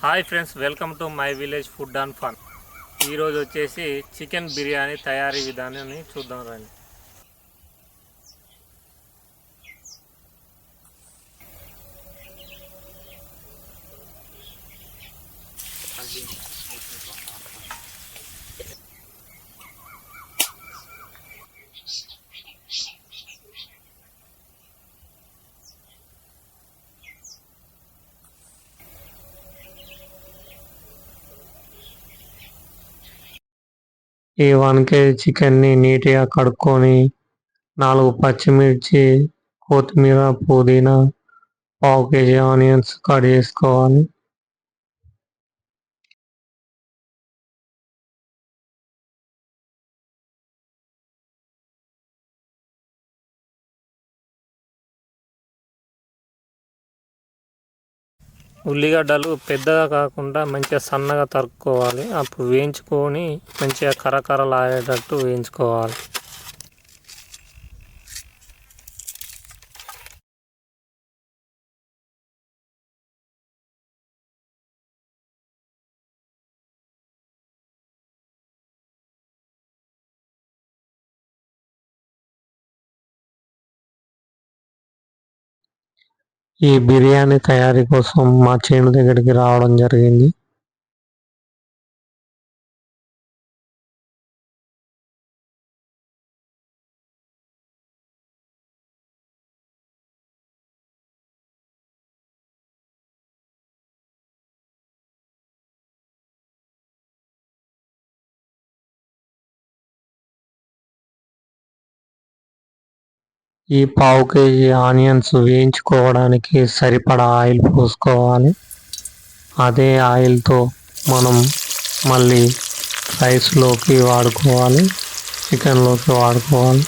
Hi friends, welcome to my village food and fun. ఈరోజు వచ్చేసి chicken biryani తయారీ విధానాన్ని చూద్దాం రండి. ఈ 1 కేజీ చికెన్ని నీట్గా కడుక్కొని 4 పచ్చిమిర్చి, కొత్తిమీర, పుదీనా, పావు కేజీ ఆనియన్స్ కట్ చేసుకోవాలి. ఉల్లిగడ్డలు పెద్దగా కాకుండా మంచిగా సన్నగా తరుక్కోవాలి. అప్పుడు వేయించుకొని మంచిగా కరకరలాడేటట్టు వేయించుకోవాలి. ఈ బిర్యానీ తయారీ కోసం మా చేను దగ్గరికి రావడం జరిగింది. ఈ పావు కేజీ ఆనియన్స్ వేయించుకోవడానికి సరిపడా ఆయిల్ పోసుకోవాలి. అదే ఆయిల్తో మనం మళ్ళీ రైస్లోకి వాడుకోవాలి, చికెన్లోకి వాడుకోవాలి.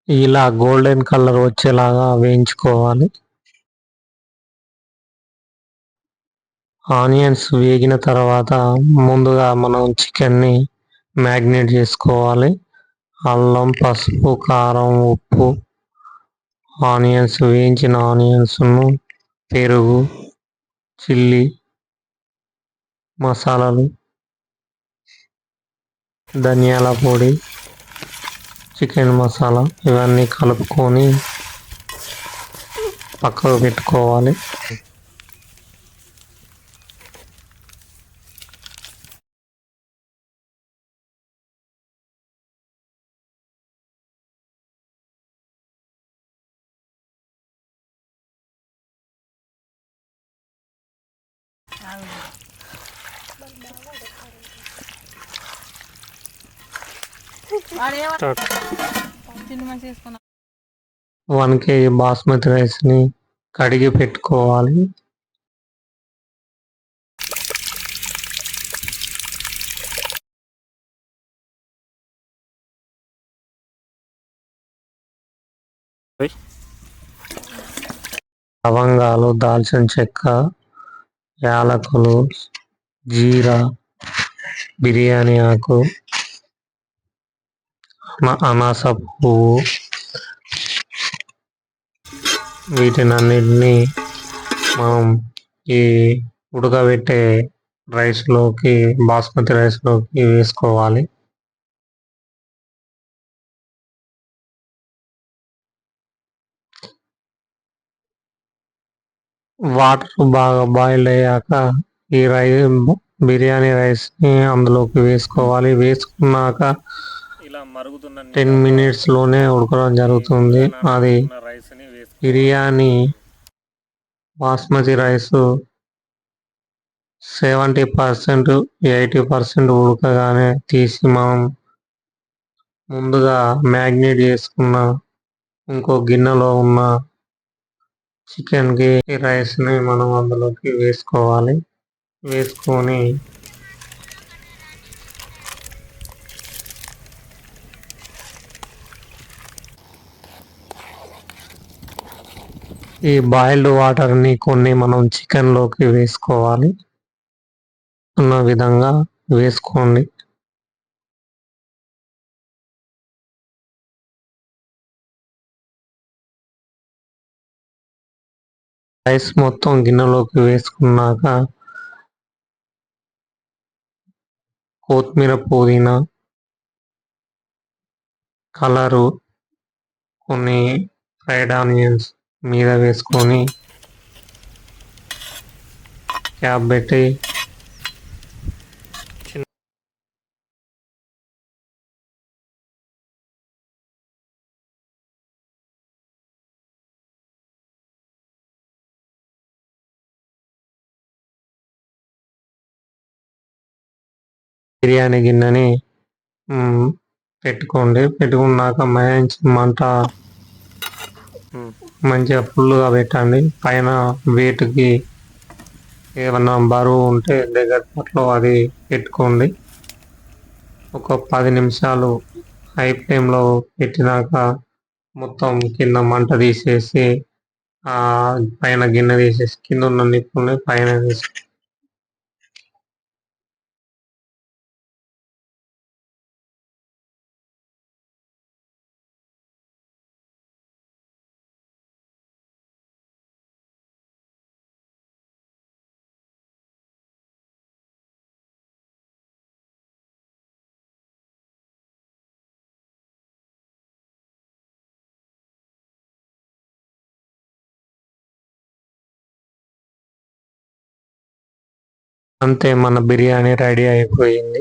ఇలా గోల్డెన్ కలర్ వచ్చేలాగా వేయించుకోవాలి. ఆనియన్స్ వేగిన తర్వాత ముందుగా మనం చికెన్ని మ్యాగ్నేట్ చేసుకోవాలి. అల్లం, పసుపు, కారం, ఉప్పు, వేయించిన ఆనియన్స్ను, పెరుగు, చిల్లీ మసాలాలు, ధనియాల పొడి, చికెన్ మసాలా ఇవన్నీ కలుపుకొని పక్కకు పెట్టుకోవాలి. వన్ కేజీ బాస్మతి రైస్ని కడిగి పెట్టుకోవాలి. లవంగాలు, దాల్చిన చెక్క, యాలకులు, జీరా, బిర్యానీ ఆకు, అనాస పువ్వు వీటినన్నిటినీ మనం ఈ ఉడకబెట్టే బాస్మతి రైస్లోకి వేసుకోవాలి. వాటర్ బాగా బాయిల్ అయ్యాక ఈ బిర్యానీ రైస్ని అందులోకి వేసుకోవాలి. వేసుకున్నాక 10 మినిట్స్లోనే ఉడకడం జరుగుతుంది. అది బిర్యానీ బాస్మతి రైస్ 70%, 80% ఉడకగానే తీసి మనం ముందుగా మ్యాగ్నేట్ చేసుకున్న ఇంకో గిన్నెలో ఉన్న చికెన్కి ఈ రైస్ని మనం అందులోకి వేసుకోవాలి. వేసుకొని ఈ బాయిల్డ్ వాటర్ని కొన్ని మనం చికెన్లోకి వేసుకోవాలి. ఉన్న విధంగా వేసుకోండి. రైస్ మొత్తం గిన్నెలోకి వేసుకున్నాక కొత్తిమీర, పుదీనా, కలరు, కొన్ని ఫ్రైడ్ ఆనియన్స్ మీద వేసుకొని క్యాప్ పెట్టి బిర్యానీ గిన్నెని పెట్టుకోండి. పెట్టుకున్నాక మంచి మంట మంచిగా ఫుల్గా పెట్టండి. పైన వేటుకి ఏమన్నా బరువు ఉంటే దగ్గర పట్లో అది పెట్టుకోండి. ఒక 10 నిమిషాలు హై ఫ్లేమ్లో పెట్టినాక మొత్తం కింద మంట తీసేసి పైన గిన్నె తీసేసి కింద ఉన్న నిప్పుల్ని పైన వేసి అంతే, మన బిర్యానీ రెడీ అయిపోయింది.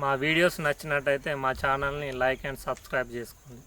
మా వీడియోస్ నచ్చినట్టయితే మా ఛానల్ని లైక్ అండ్ సబ్స్క్రైబ్ చేసుకోండి.